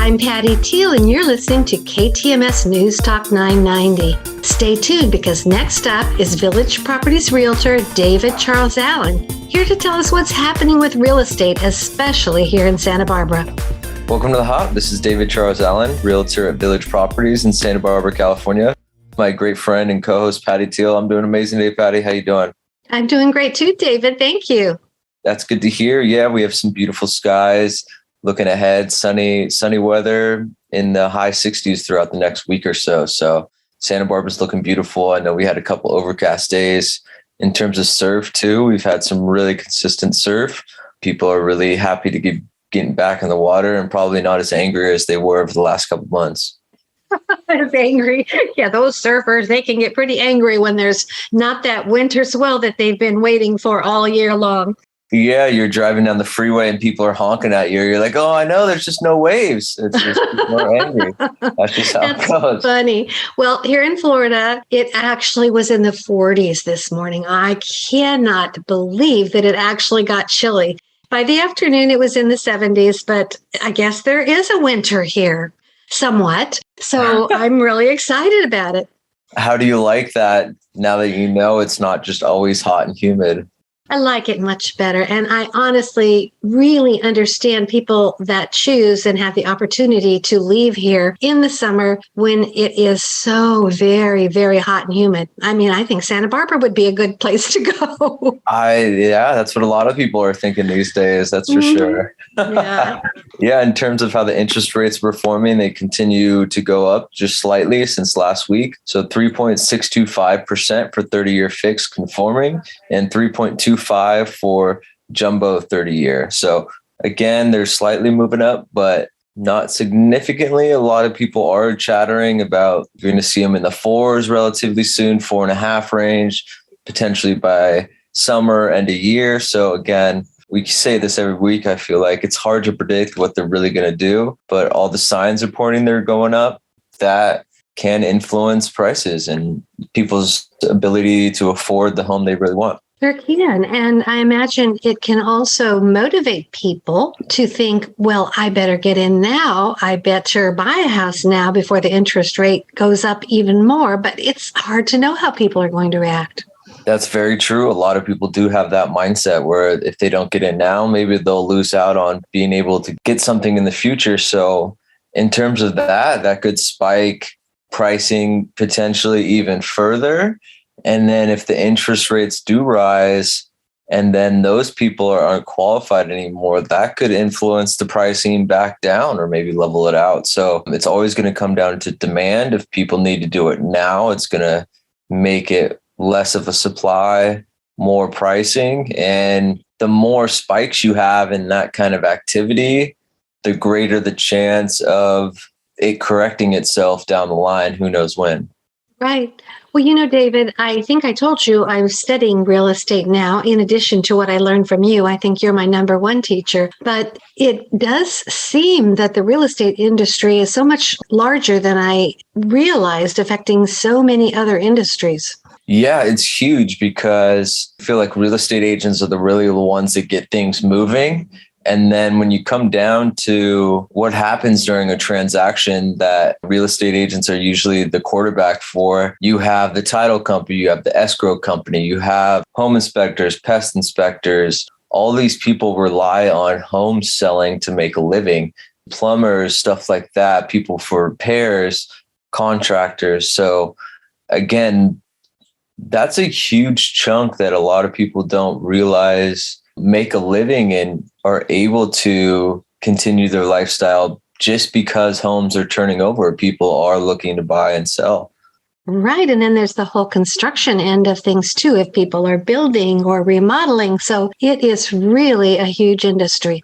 I'm Patty Teal, and you're listening to KTMS News Talk 990. Stay tuned because next up is Village Properties Realtor David Charles Allen, here to tell us what's happening with real estate, especially here in Santa Barbara. Welcome to The Hop. This is David Charles Allen, Realtor at Village Properties in Santa Barbara, California. My great friend and co-host, Patty Teal. I'm doing amazing today, Patty. How you doing? I'm doing great too, David. Thank you. That's good to hear. Yeah, we have some beautiful skies. Looking ahead, sunny weather in the high 60s throughout the next week or so. So Santa Barbara's looking beautiful. I know we had a couple overcast days. In terms of surf too, we've had some really consistent surf. People are really happy to get getting back in the water and probably not as angry as they were over the last couple months. As angry. Yeah, those surfers, they can get pretty angry when there's not that winter swell that they've been waiting for all year long. Yeah, you're driving down the freeway and people are honking at you. You're like, oh, I know, there's just no waves. It's just more angry. That's just how it goes. Funny. Well, here in Florida, it actually was in the 40s this morning. I cannot believe that it actually got chilly. By the afternoon, it was in the 70s, but I guess there is a winter here somewhat. So I'm really excited about it. How do you like that now that you know it's not just always hot and humid? I like it much better. And I honestly really understand people that choose and have the opportunity to leave here in the summer when it is so very, very hot and humid. I mean, I think Santa Barbara would be a good place to go. Yeah, that's what a lot of people are thinking these days. That's for sure. Yeah. Yeah, in terms of how the interest rates were performing, they continue to go up just slightly since last week. So 3.625% for 30-year fixed conforming and 3.25 for jumbo 30-year. So again, they're slightly moving up, but not significantly. A lot of people are chattering about you're going to see them in the fours relatively soon, 4.5 range, potentially by summer and a year. So again, we say this every week. I feel like it's hard to predict what they're really going to do, but all the signs are pointing they're going up. That can influence prices and people's ability to afford the home they really want. Sure can. And I imagine it can also motivate people to think, well, I better get in now. I better buy a house now before the interest rate goes up even more. But it's hard to know how people are going to react. That's very true. A lot of people do have that mindset where if they don't get in now, maybe they'll lose out on being able to get something in the future. So in terms of that could spike pricing potentially even further. And then if the interest rates do rise and then those people aren't qualified anymore, that could influence the pricing back down or maybe level it out. So it's always going to come down to demand. If people need to do it now, it's going to make it less of a supply, more pricing. And the more spikes you have in that kind of activity, the greater the chance of it correcting itself down the line. Who knows when? Right. Well, you know, David, I think I told you I'm studying real estate now, in addition to what I learned from you. I think you're my number one teacher. But it does seem that the real estate industry is so much larger than I realized, affecting so many other industries. Yeah, it's huge because I feel like real estate agents are really the ones that get things moving. And then when you come down to what happens during a transaction that real estate agents are usually the quarterback for, you have the title company, you have the escrow company, you have home inspectors, pest inspectors. All these people rely on home selling to make a living. Plumbers, stuff like that, people for repairs, contractors. So again, that's a huge chunk that a lot of people don't realize make a living and are able to continue their lifestyle just because homes are turning over. People are looking to buy and sell. Right. And then there's the whole construction end of things, too, if people are building or remodeling. So it is really a huge industry.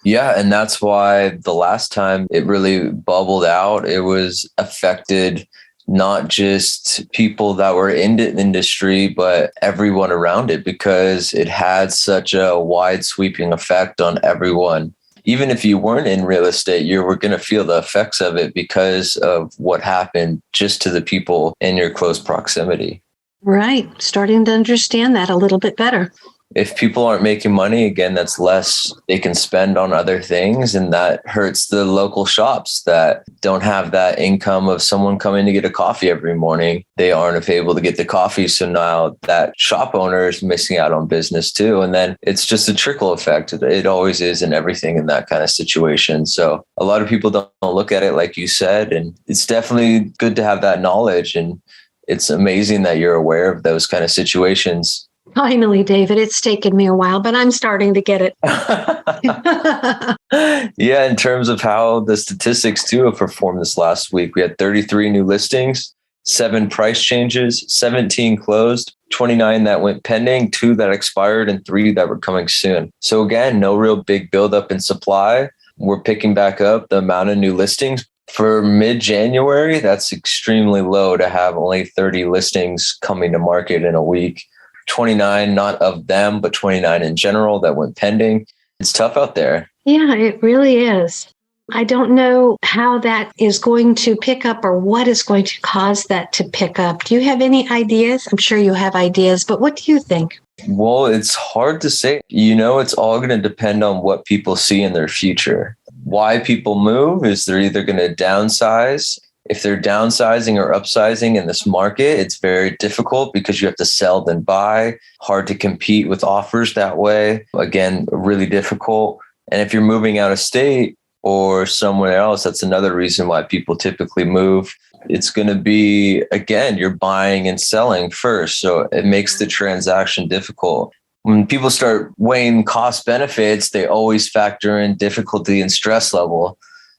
Yeah. And that's why the last time it really bubbled out, it was affected not just people that were in the industry, but everyone around it, because it had such a wide sweeping effect on everyone. Even if you weren't in real estate, you were going to feel the effects of it because of what happened just to the people in your close proximity. Right. Starting to understand that a little bit better. if people aren't making money, again, that's less they can spend on other things. And that hurts the local shops that don't have that income of someone coming to get a coffee every morning. They aren't able to get the coffee. So now that shop owner is missing out on business too. And then it's just a trickle effect. It always is in everything in that kind of situation. So a lot of people don't look at it like you said. And it's definitely good to have that knowledge. And it's amazing that you're aware of those kind of situations. Finally, David, it's taken me a while, but I'm starting to get it. Yeah, in terms of how the statistics too have performed this last week, we had 33 new listings, 7 price changes, 17 closed, 29 that went pending, 2 that expired, and 3 that were coming soon. So again, no real big buildup in supply. We're picking back up the amount of new listings. For mid-January, that's extremely low to have only 30 listings coming to market in a week. 29, not of them, but 29 in general that went pending. It's tough out there. Yeah, it really is. I don't know how that is going to pick up or what is going to cause that to pick up. Do you have any ideas? I'm sure you have ideas, but what do you think? Well, it's hard to say. It's all going to depend on what people see in their future. Why people move is they're either going to downsize. If they're downsizing or upsizing in this market, it's very difficult because you have to sell then buy. Hard to compete with offers that way. Again, really difficult. And if you're moving out of state or somewhere else, that's another reason why people typically move. It's going to be, again, you're buying and selling first. So it makes the transaction difficult. When people start weighing cost benefits, they always factor in difficulty and stress level.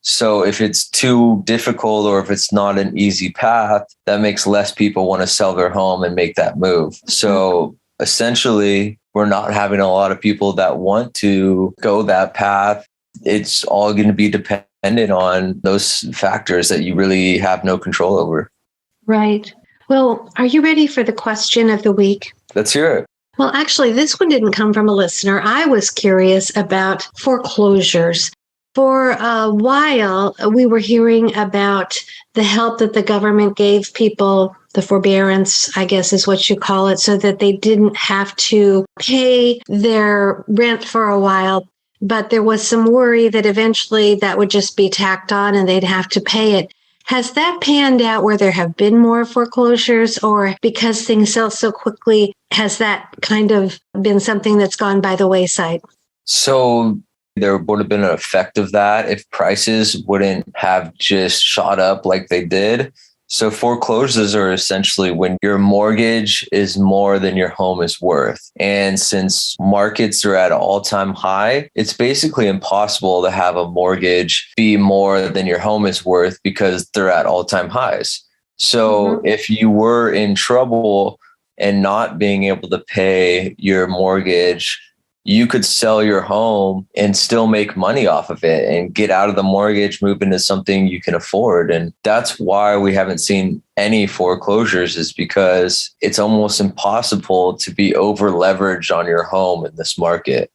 So if it's too difficult or if it's not an easy path, that makes less people want to sell their home and make that move. So essentially, we're not having a lot of people that want to go that path. It's all going to be dependent on those factors that you really have no control over. Right. Well, are you ready for the question of the week? Let's hear it. Well, actually, this one didn't come from a listener. I was curious about foreclosures. For a while, we were hearing about the help that the government gave people, the forbearance, I guess is what you call it, so that they didn't have to pay their rent for a while. But there was some worry that eventually that would just be tacked on and they'd have to pay it. Has that panned out where there have been more foreclosures, or because things sell so quickly, has that kind of been something that's gone by the wayside? So there would have been an effect of that if prices wouldn't have just shot up like they did. So foreclosures are essentially when your mortgage is more than your home is worth. And since markets are at an all-time high, it's basically impossible to have a mortgage be more than your home is worth because they're at all-time highs. So if you were in trouble and not being able to pay your mortgage, you could sell your home and still make money off of it and get out of the mortgage, move into something you can afford. And that's why we haven't seen any foreclosures, is because it's almost impossible to be over leveraged on your home in this market.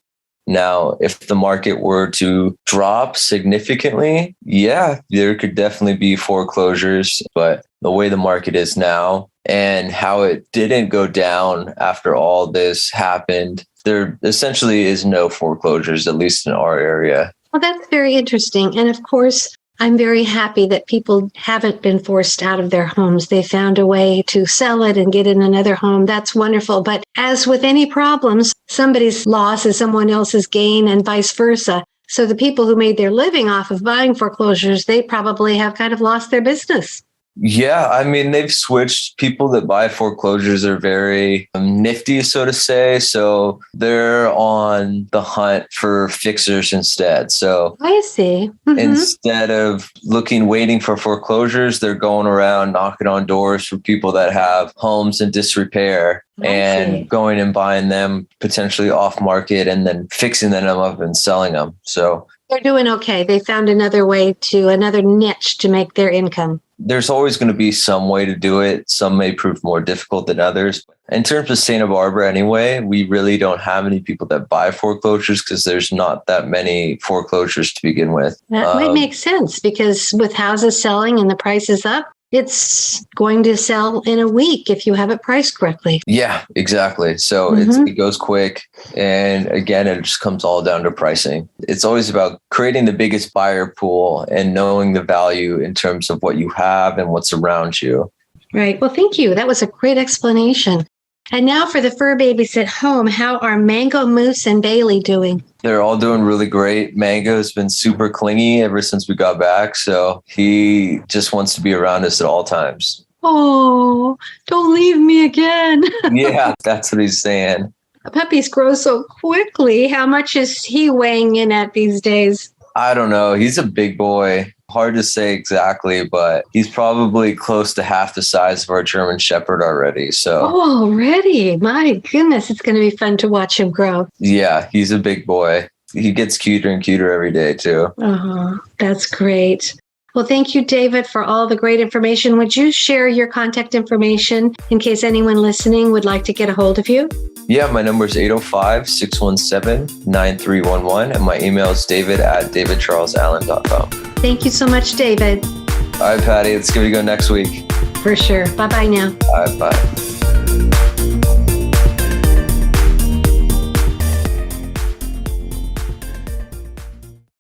Now, if the market were to drop significantly, yeah, there could definitely be foreclosures. But the way the market is now and how it didn't go down after all this happened, there essentially is no foreclosures, at least in our area. Well, that's very interesting. And of course, I'm very happy that people haven't been forced out of their homes. They found a way to sell it and get in another home. That's wonderful. But as with any problems, somebody's loss is someone else's gain and vice versa. So the people who made their living off of buying foreclosures, they probably have kind of lost their business. Yeah, I mean, they've switched. People that buy foreclosures are very nifty, so to say. So they're on the hunt for fixers instead. So I see. instead of waiting for foreclosures, they're going around knocking on doors for people that have homes in disrepair and going and buying them potentially off market and then fixing them up and selling them. So they're doing okay. They found another niche to make their income. There's always going to be some way to do it. Some may prove more difficult than others. In terms of Santa Barbara anyway, we really don't have any people that buy foreclosures because there's not that many foreclosures to begin with. That might make sense because with houses selling and the prices up, it's going to sell in a week if you have it priced correctly. Yeah, exactly. So it goes quick. And again, it just comes all down to pricing. It's always about creating the biggest buyer pool and knowing the value in terms of what you have and what's around you. Right. Well, thank you. That was a great explanation. And now for the fur babies at home, how are Mango, Moose, and Bailey doing? They're all doing really great. Mango's been super clingy ever since we got back. So he just wants to be around us at all times. Oh, don't leave me again. Yeah, that's what he's saying. Puppies grow so quickly. How much is he weighing in at these days? I don't know. He's a big boy. Hard to say exactly, but he's probably close to half the size of our German Shepherd already. So, Oh, already. My goodness, it's going to be fun to watch him grow. yeah, he's a big boy. He gets cuter and cuter every day, too. Oh, that's great. Well, thank you, David, for all the great information. Would you share your contact information in case anyone listening would like to get a hold of you? Yeah, my number is 805-617-9311, and my email is david@davidcharlesallen.com. Thank you so much, David. All right, Patty, let's give it a go next week. For sure. Bye-bye now. All right, bye.